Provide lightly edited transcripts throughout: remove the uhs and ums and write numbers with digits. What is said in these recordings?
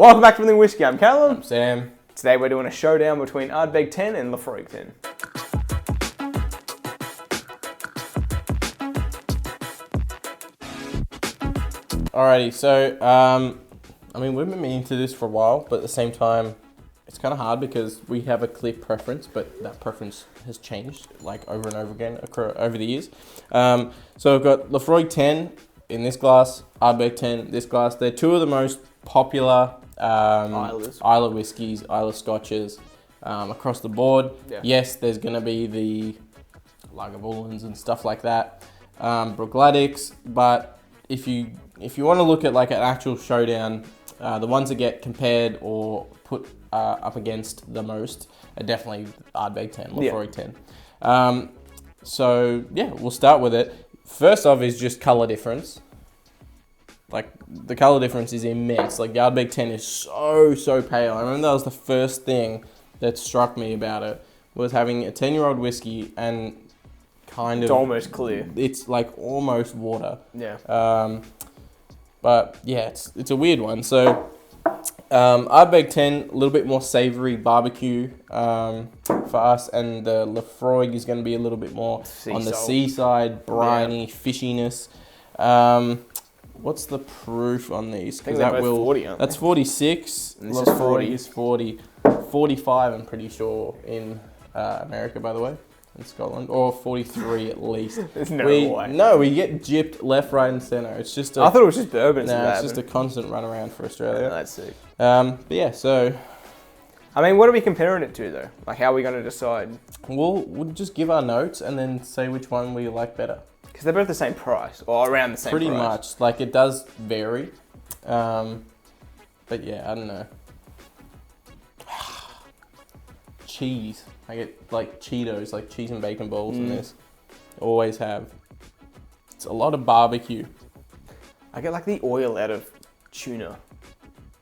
Welcome back to Everything Whiskey. I'm Callum. I'm Sam. Today we're doing a showdown between Ardbeg 10 and Laphroaig 10. Alrighty, so we've been meaning to do this for a while, but at the same time, it's kind of hard because we have a clear preference, but that preference has changed like over and over again over the years. So I've got Laphroaig 10 in this glass, Ardbeg 10 in this glass. They're two of the most popular Islay whiskies, Islay scotches across the board. Yeah. Yes, there's going to be the Lagavulins and stuff like that, Bruichladics, but if you want to look at like an actual showdown, the ones that get compared or put up against the most are definitely Ardbeg 10, Laphroaig 10. So yeah, we'll start with it. First off is just color difference. Like the color difference is immense. Like the Ardbeg 10 is so pale. I remember that was the first thing that struck me about it, was having a 10-year-old whiskey and kind of... It's almost clear. It's like almost water. Yeah. But yeah, it's a weird one. So Ardbeg 10, a little bit more savory barbecue for us, and the Laphroaig is going to be a little bit more on the seaside, briny, fishiness. What's the proof on these? I think they're both 40, aren't they? That's 46. And this is 40. Is 40. 45, I'm pretty sure, in America, by the way. In Scotland, or 43 at least. There's no way. No, we get gypped left, right, and centre. It's just. I thought it was just bourbon. No, it's just a constant run around for Australia. Yeah, that's sick. But yeah, so. I mean, what are we comparing it to though? Like, how are we going to decide? We'll just give our notes and then say which one we like better. Because they're both the same price, or around the same price. Pretty much. Like, it does vary. But yeah, I don't know. Cheese. I get like Cheetos, like cheese and bacon balls in this. Always have. It's a lot of barbecue. I get like the oil out of tuna.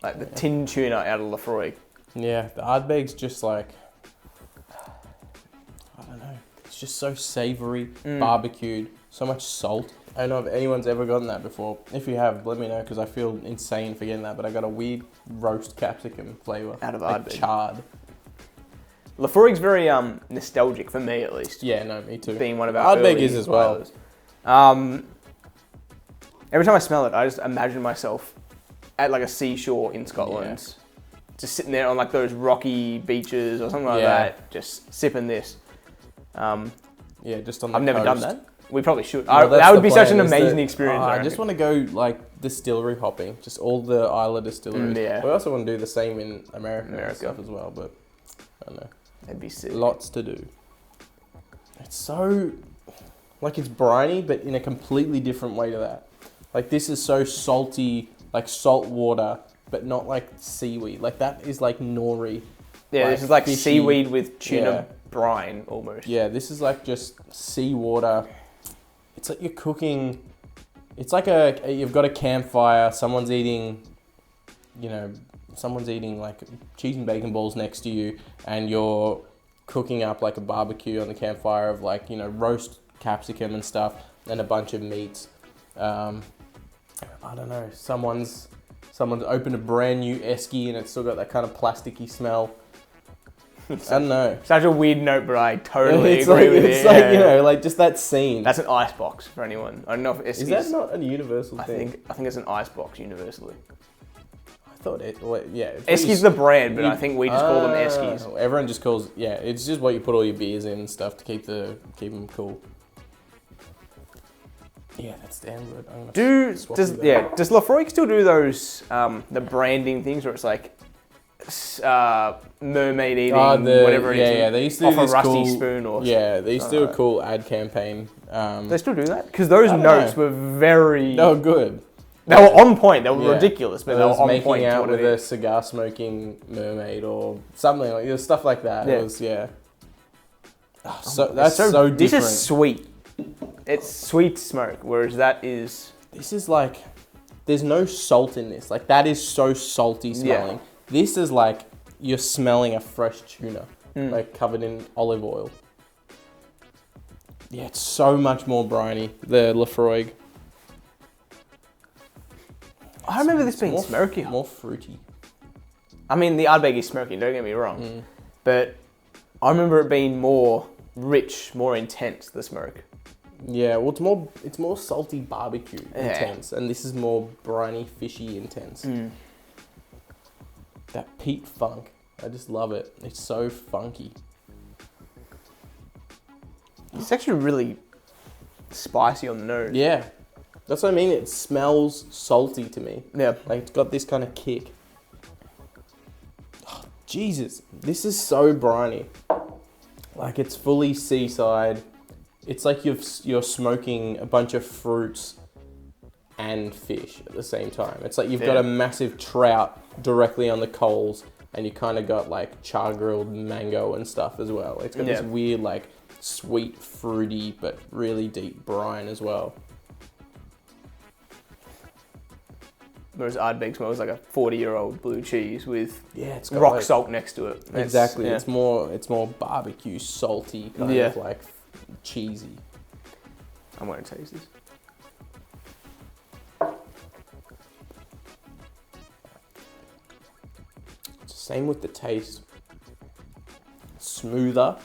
Like the tin tuna out of Laphroaig. Yeah, the Ardbeg's just like, I don't know. It's just so savory, barbecued, so much salt. I don't know if anyone's ever gotten that before. If you have, let me know, because I feel insane for getting that. But I got a weird roast capsicum flavour. Out of Ardbeg. Charred. Laphroaig's very nostalgic for me, at least. Yeah, no, me too. Being one of our Ardbeg is as well. Every time I smell it, I just imagine myself at like a seashore in Scotland, just sitting there on like those rocky beaches or something like that, just sipping this. Yeah, just on the I've never coast. done that. We probably should. Well, that would be such an amazing experience. I just want to go like distillery hopping, just all the Islay distilleries. Yeah. We also want to do the same in America and stuff as well, but I don't know. That'd be sick. Lots to do. It's so, like, it's briny, but in a completely different way to that. Like, this is so salty, like salt water, but not like seaweed. Like, that is like nori. Yeah, like this is like fishy seaweed with tuna brine almost. Yeah, this is like just seawater. It's like you're cooking. It's like you've got a campfire. Someone's eating like cheese and bacon balls next to you, and you're cooking up like a barbecue on the campfire of like, roast capsicum and stuff, and a bunch of meats. I don't know. Someone's opened a brand new esky and it's still got that kind of plasticky smell. I don't know. Such a weird note, but I totally agree with it. It's like, like just that scene. That's an icebox for anyone. I don't know if eskies... Is that not a universal thing? I think it's an icebox universally. I thought it, yeah. Eskies the brand, but I think we just call them eskies. Everyone just calls, it's just what you put all your beers in and stuff to keep them cool. Yeah, that's damn good. Does Laphroaig still do those the branding things where it's like mermaid eating whatever it is? Yeah, they used to do off this a rusty cool spoon or they used to do a cool ad campaign. They still do that? Because those notes were very... They were good. They were on point. They were ridiculous, but they were on point. Making out with a cigar smoking mermaid or something like stuff like that. It was that's so different. This is sweet. It's sweet smoke, whereas that is... This is like, there's no salt in this. Like, that is so salty smelling. Yeah. This is like, you're smelling a fresh tuna, like covered in olive oil. Yeah, it's so much more briny, the Laphroaig. I remember this being smokier. More fruity. I mean, the Ardbeg is smoky, don't get me wrong. But I remember it being more rich, more intense, the smoke. Yeah, well, it's more salty barbecue intense, and this is more briny, fishy intense. That peat funk, I just love it. It's so funky. It's actually really spicy on the nose. Yeah, that's what I mean. It smells salty to me. Yeah. Like it's got this kind of kick. Oh, Jesus, this is so briny. Like it's fully seaside. It's like you're smoking a bunch of fruits and fish at the same time. It's like you've got a massive trout directly on the coals, and you kind of got like char grilled mango and stuff as well. It's got this weird like sweet, fruity, but really deep brine as well. Whereas Ardbeg smells like a 40-year-old blue cheese with it's got rock salt next to it. Exactly. Yeah. It's more barbecue, salty, kind of like cheesy. I'm going to taste this. Same with the taste. Smoother,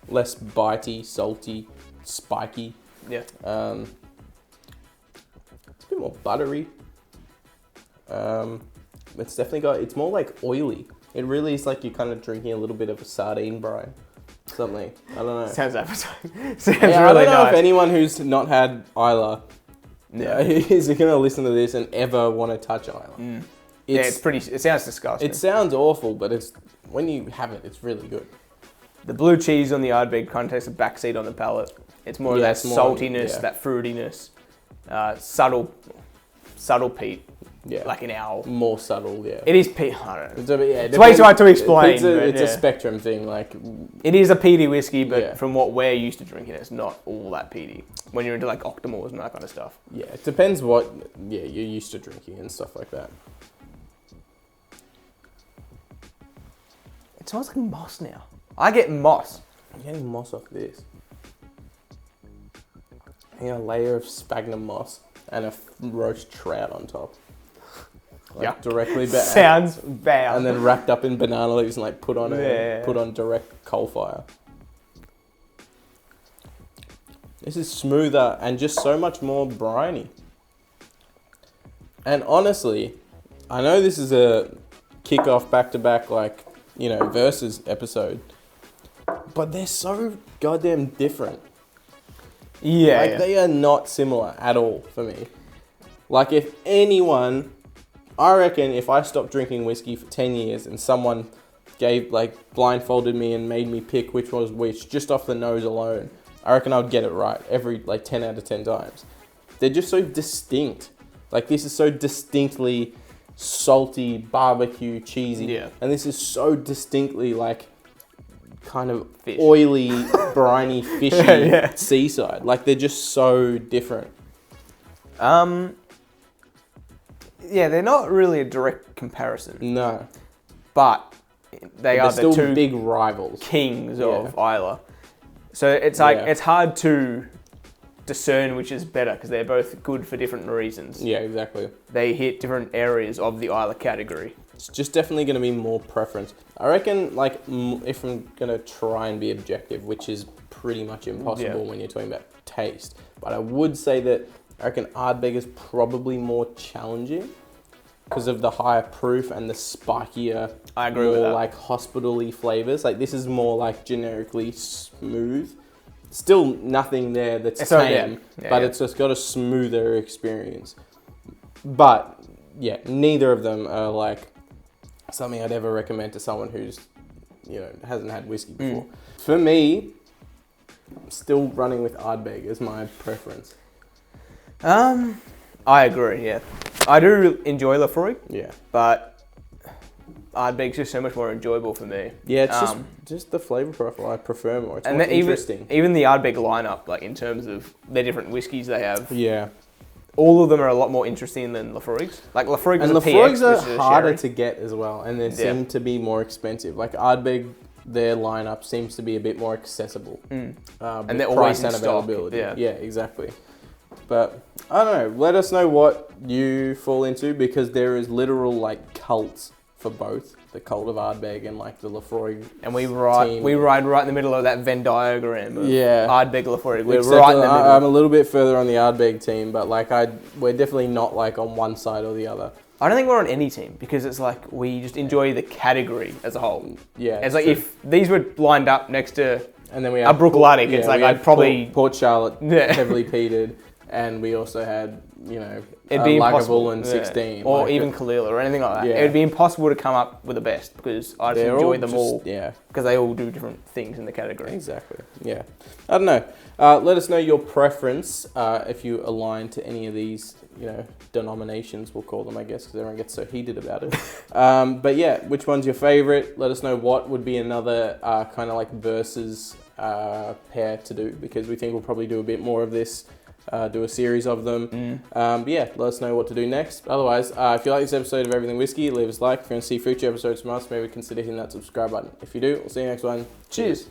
less bitey, salty, spiky. Yeah. It's a bit more buttery. It's definitely it's more like oily. It really is like you're kind of drinking a little bit of a sardine brine. Something. I don't know. Sounds appetizing. Sounds really really I don't know nice. if anyone who's not had Islay is going to listen to this and ever want to touch Islay. It sounds disgusting. It sounds awful, but when you have it, it's really good. The blue cheese on the Ardbeg kind of takes a backseat on the palate. It's more of that saltiness, that fruitiness, subtle peat. Yeah. Like an owl. More subtle, yeah. It is peat. I don't know. It's way too hard to explain. It's a spectrum thing. Like it is a peaty whiskey, but from what we're used to drinking, it's not all that peaty. When you're into like Octomores and that kind of stuff. Yeah, it depends what you're used to drinking and stuff like that. It smells like moss now. I get moss. I'm getting moss off this. And a layer of sphagnum moss and a roast trout on top. Like directly sounds bad. And then wrapped up in banana leaves and like put on direct coal fire. This is smoother and just so much more briny. And honestly, I know this is a kick-off back-to-back versus episode, but they're so goddamn different. Yeah. They are not similar at all for me. Like if anyone, I reckon if I stopped drinking whiskey for 10 years and someone blindfolded me and made me pick which was which just off the nose alone, I reckon I would get it right every 10 out of 10 times. They're just so distinct. Like this is so distinctly salty, barbecue, cheesy. Yeah. And this is so distinctly kind of fish. Oily, briny, fishy seaside. Like they're just so different. Yeah, they're not really a direct comparison. No. But they are the two big rivals. Kings of Islay. So it's it's hard to discern which is better because they're both good for different reasons. Yeah, exactly. They hit different areas of the Islay category. It's just definitely going to be more preference. I reckon, if I'm going to try and be objective, which is pretty much impossible when you're talking about taste, but I would say that I reckon Ardbeg is probably more challenging because of the higher proof and the spikier, I agree with that. Hospital-y flavors. This is more generically smooth. Still nothing there that's tame, but it's just got a smoother experience. But yeah, neither of them are something I'd ever recommend to someone who's, hasn't had whiskey before. For me, I'm still running with Ardbeg as my preference. I agree, yeah. I do enjoy Laphroaig. Yeah. But Ardbeg's just so much more enjoyable for me. Yeah, it's just the flavour profile I prefer more. It's more interesting. Even the Ardbeg lineup, in terms of the different whiskies they have. Yeah. All of them are a lot more interesting than Laphroaig's. Laphroaig is a PX, are harder to get as well, and they seem to be more expensive. Ardbeg, their lineup seems to be a bit more accessible. And they're always in stock. Availability. Yeah, exactly. But I don't know. Let us know what you fall into because there is literal cults for both the Cult of Ardbeg and like the Laphroaig. And we ride right in the middle of that Venn diagram of Ardbeg, Laphroaig. We're Except right in the middle. I'm a little bit further on the Ardbeg team, but like we're definitely not like on one side or the other. I don't think we're on any team because it's like we just enjoy the category as a whole. Yeah, it's like true. If these were lined up next to and then we have Laphroaig, it's like I'd probably Port Charlotte heavily peated, and we also had it'd be impossible and 16 or like even Khalil or anything like that. It would be impossible to come up with the best because I just enjoy them all. Yeah, because they all do different things in the category. Exactly. Yeah, I don't know. Let us know your preference if you align to any of these, denominations, we'll call them, I guess, because everyone gets so heated about it. But yeah, which one's your favorite? Let us know what would be another kind of like versus pair to do, because we think we'll probably do a bit more of this, do a series of them. But yeah, let us know what to do next. Otherwise, if you like this episode of Everything Whiskey, leave us a like. If you want to see future episodes from us, maybe consider hitting that subscribe button. If you do, we'll see you next one. Cheers.